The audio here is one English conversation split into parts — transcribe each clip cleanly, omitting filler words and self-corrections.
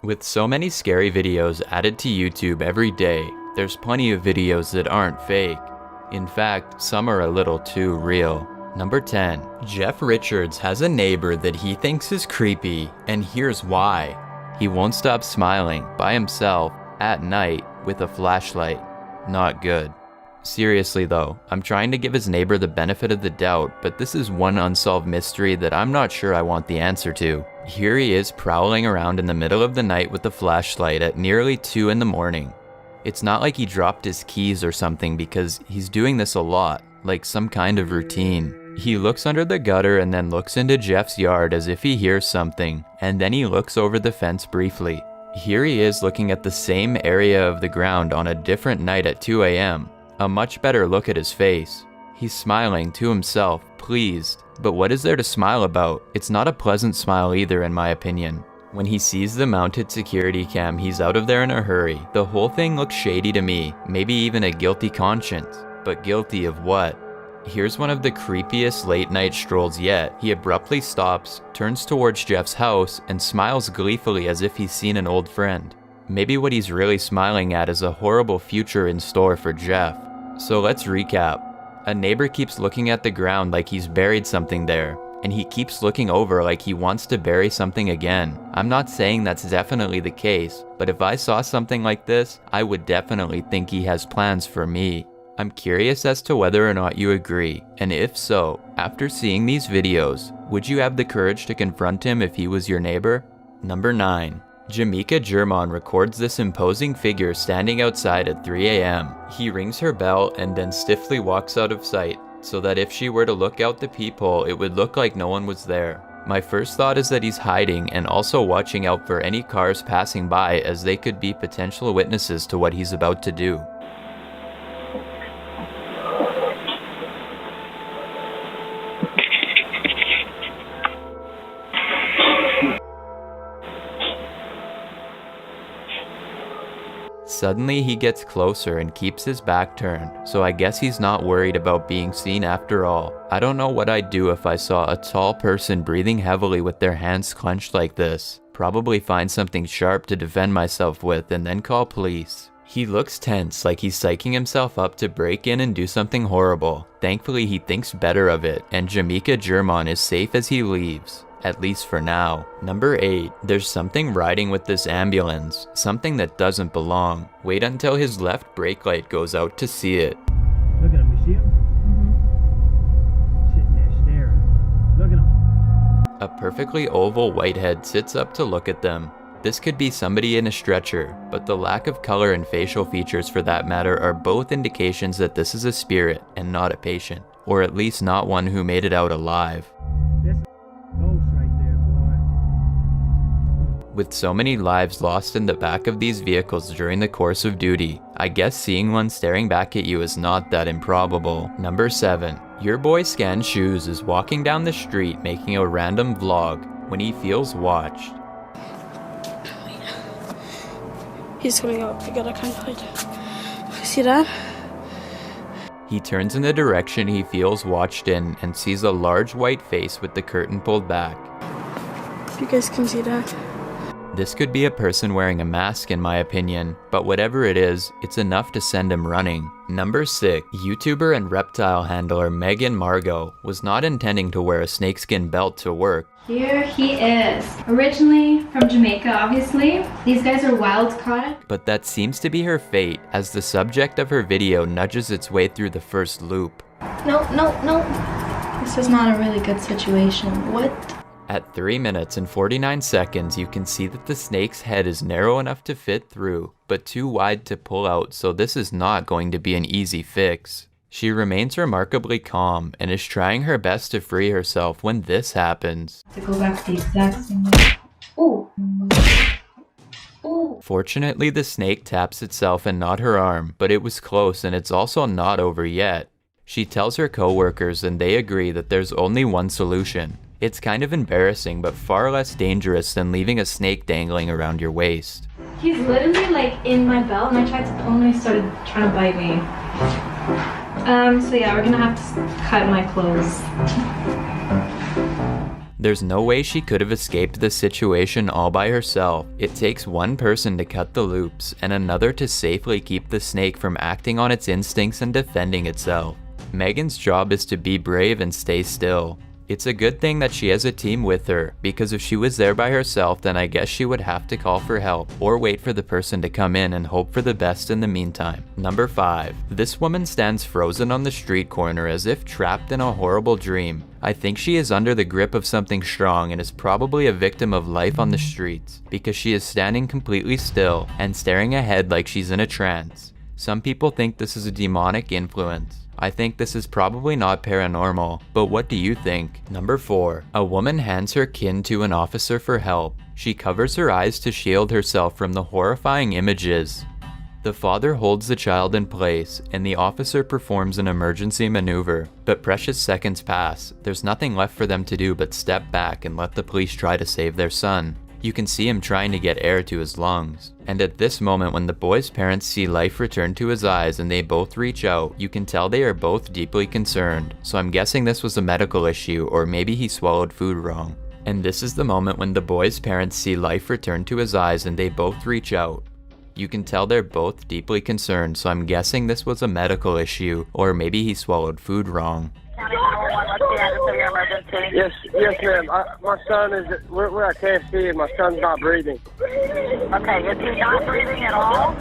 With so many scary videos added to YouTube every day, there's plenty of videos that aren't fake. In fact, some are a little too real. Number 10. Jeff Richards has a neighbor that he thinks is creepy, and here's why. He won't stop smiling by himself at night with a flashlight. Not good. Seriously though, I'm trying to give his neighbor the benefit of the doubt, but this is one unsolved mystery that I'm not sure I want the answer to. Here he is prowling around in the middle of the night with a flashlight at nearly 2 in the morning. It's not like he dropped his keys or something, because he's doing this a lot, like some kind of routine. He looks under the gutter and then looks into Jeff's yard as if he hears something, and then he looks over the fence briefly. Here he is looking at the same area of the ground on a different night at 2 a.m. A much better look at his face. He's smiling to himself, pleased. But what is there to smile about? It's not a pleasant smile either, in my opinion. When he sees the mounted security cam, he's out of there in a hurry. The whole thing looks shady to me, maybe even a guilty conscience. But guilty of what? Here's one of the creepiest late night strolls yet. He abruptly stops, turns towards Jeff's house, and smiles gleefully as if he's seen an old friend. Maybe what he's really smiling at is a horrible future in store for Jeff. So let's recap. A neighbor keeps looking at the ground like he's buried something there, and he keeps looking over like he wants to bury something again. I'm not saying that's definitely the case, but if I saw something like this, I would definitely think he has plans for me. I'm curious as to whether or not you agree, and if so, after seeing these videos, would you have the courage to confront him if he was your neighbor? Number 9. Jamaica German records this imposing figure standing outside at 3 a.m. He rings her bell and then stiffly walks out of sight, so that if she were to look out the peephole, it would look like no one was there. My first thought is that he's hiding and also watching out for any cars passing by, as they could be potential witnesses to what he's about to do. Suddenly he gets closer and keeps his back turned, so I guess he's not worried about being seen after all. I don't know what I'd do if I saw a tall person breathing heavily with their hands clenched like this. Probably find something sharp to defend myself with and then call police. He looks tense, like he's psyching himself up to break in and do something horrible. Thankfully he thinks better of it, and Jamaica German is safe as he leaves. At least for now. Number 8. There's something riding with this ambulance. Something that doesn't belong. Wait until his left brake light goes out to see it. Look at him, you see him? Sitting there staring. Look at him. A perfectly oval white head sits up to look at them. This could be somebody in a stretcher, but the lack of color and facial features for that matter are both indications that this is a spirit and not a patient. Or at least not one who made it out alive. With so many lives lost in the back of these vehicles during the course of duty, I guess seeing one staring back at you is not that improbable. Number 7. Your boy Scan Shoes is walking down the street making a random vlog when he feels watched. He's coming out. I gotta kind of hide. See that? He turns in the direction he feels watched in and sees a large white face with the curtain pulled back. If you guys can see that. This could be a person wearing a mask in my opinion, but whatever it is, it's enough to send him running. Number 6. YouTuber and reptile handler Megan Margot was not intending to wear a snakeskin belt to work. Here he is. Originally from Jamaica, obviously. These guys are wild caught. But that seems to be her fate, as the subject of her video nudges its way through the first loop. No. This is not a really good situation. What? At 3 minutes and 49 seconds, you can see that the snake's head is narrow enough to fit through, but too wide to pull out, so this is not going to be an easy fix. She remains remarkably calm and is trying her best to free herself when this happens. To go back to the exact same way. Ooh. Ooh. Fortunately, the snake taps itself and not her arm, but it was close and it's also not over yet. She tells her co-workers and they agree that there's only one solution. It's kind of embarrassing, but far less dangerous than leaving a snake dangling around your waist. He's literally like in my belt and I tried to pull him and he started trying to bite me. So yeah, we're gonna have to cut my clothes. There's no way she could have escaped this situation all by herself. It takes one person to cut the loops and another to safely keep the snake from acting on its instincts and defending itself. Megan's job is to be brave and stay still. It's a good thing that she has a team with her, because if she was there by herself, then I guess she would have to call for help or wait for the person to come in and hope for the best in the meantime. Number 5. This woman stands frozen on the street corner as if trapped in a horrible dream. I think she is under the grip of something strong and is probably a victim of life on the streets, because she is standing completely still and staring ahead like she's in a trance. Some people think this is a demonic influence. I think this is probably not paranormal, but what do you think? Number 4. A woman hands her kid to an officer for help. She covers her eyes to shield herself from the horrifying images. The father holds the child in place, and the officer performs an emergency maneuver. But precious seconds pass. There's nothing left for them to do but step back and let the police try to save their son. You can see him trying to get air to his lungs. And at this moment, when the boy's parents see life return to his eyes and they both reach out, you can tell they are both deeply concerned. So I'm guessing this was a medical issue, or maybe he swallowed food wrong. And this is the moment when the boy's parents see life return to his eyes and they both reach out. You can tell they're both deeply concerned, so I'm guessing this was a medical issue, or maybe he swallowed food wrong. Yes, ma'am. My son is, we're at KFC and my son's not breathing. Okay, is he not breathing at all?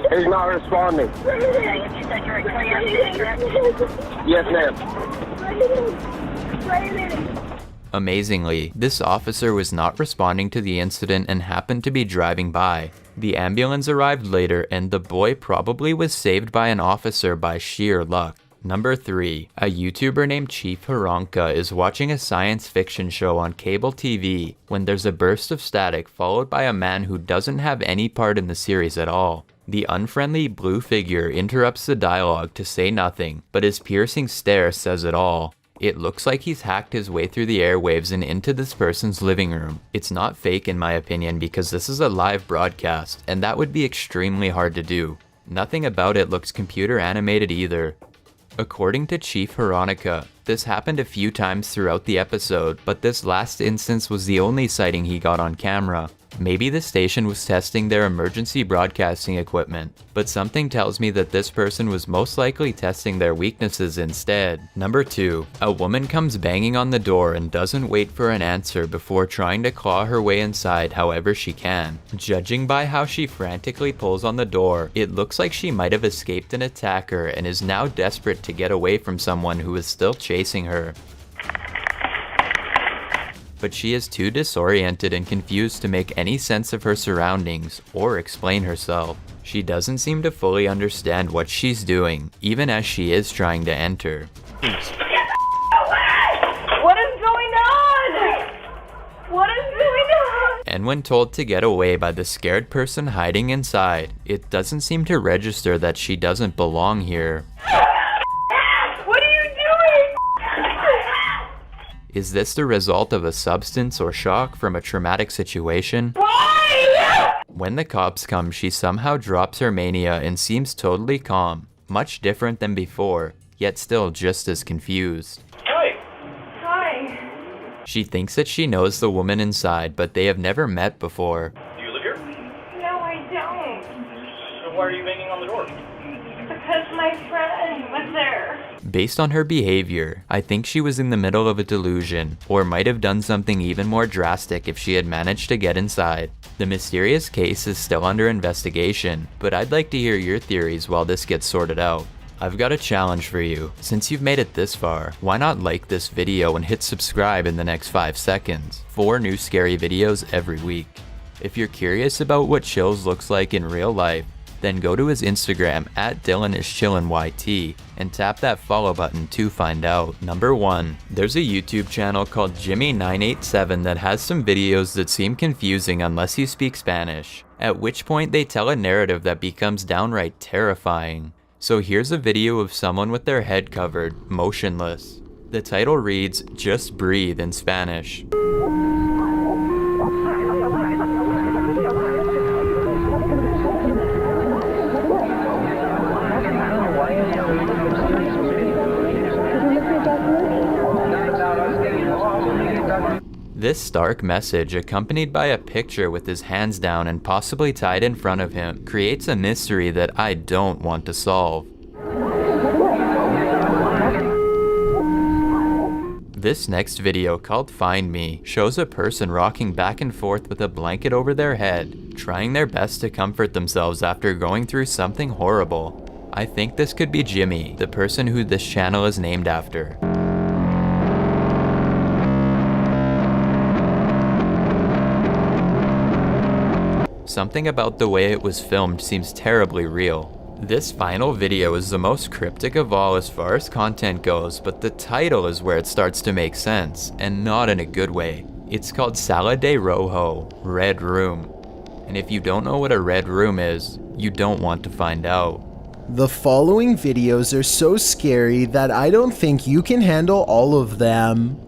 He's not responding. Okay, and you said you're at KFC? Yes, ma'am. Amazingly, this officer was not responding to the incident and happened to be driving by. The ambulance arrived later and the boy probably was saved by an officer by sheer luck. Number 3. A YouTuber named Chief Haronka is watching a science fiction show on cable TV when there's a burst of static followed by a man who doesn't have any part in the series at all. The unfriendly blue figure interrupts the dialogue to say nothing, but his piercing stare says it all. It looks like he's hacked his way through the airwaves and into this person's living room. It's not fake in my opinion, because this is a live broadcast, and that would be extremely hard to do. Nothing about it looks computer animated either. According to Chief Veronica, this happened a few times throughout the episode, but this last instance was the only sighting he got on camera. Maybe the station was testing their emergency broadcasting equipment, but something tells me that this person was most likely testing their weaknesses instead. Number 2. A woman comes banging on the door and doesn't wait for an answer before trying to claw her way inside however she can. Judging by how she frantically pulls on the door, it looks like she might have escaped an attacker and is now desperate to get away from someone who is still chasing her. But she is too disoriented and confused to make any sense of her surroundings or explain herself. She doesn't seem to fully understand what she's doing, even as she is trying to enter. What is going on? What is going on? And when told to get away by the scared person hiding inside, it doesn't seem to register that she doesn't belong here. What are you doing? Is this the result of a substance or shock from a traumatic situation? Why? When the cops come, she somehow drops her mania and seems totally calm, much different than before, yet still just as confused. Hi. Hi. She thinks that she knows the woman inside, but they have never met before. Do you live here? No, I don't. So why are you banging on the door? Because my friend was there. Based on her behavior, I think she was in the middle of a delusion, or might have done something even more drastic if she had managed to get inside. The mysterious case is still under investigation, but I'd like to hear your theories while this gets sorted out. I've got a challenge for you. Since you've made it this far, why not like this video and hit subscribe in the next 5 seconds? 4 new scary videos every week. If you're curious about what Chills looks like in real life, then go to his Instagram at DylanIsChillinYT and tap that follow button to find out. Number 1. There's a YouTube channel called Jimmy987 that has some videos that seem confusing unless you speak Spanish, at which point they tell a narrative that becomes downright terrifying. So here's a video of someone with their head covered, motionless. The title reads, "Just Breathe" in Spanish. This stark message, accompanied by a picture with his hands down and possibly tied in front of him, creates a mystery that I don't want to solve. This next video, called Find Me, shows a person rocking back and forth with a blanket over their head, trying their best to comfort themselves after going through something horrible. I think this could be Jimmy, the person who this channel is named after. Something about the way it was filmed seems terribly real. This final video is the most cryptic of all as far as content goes, but the title is where it starts to make sense, and not in a good way. It's called Sala de Rojo, Red Room. And if you don't know what a red room is, you don't want to find out. The following videos are so scary that I don't think you can handle all of them.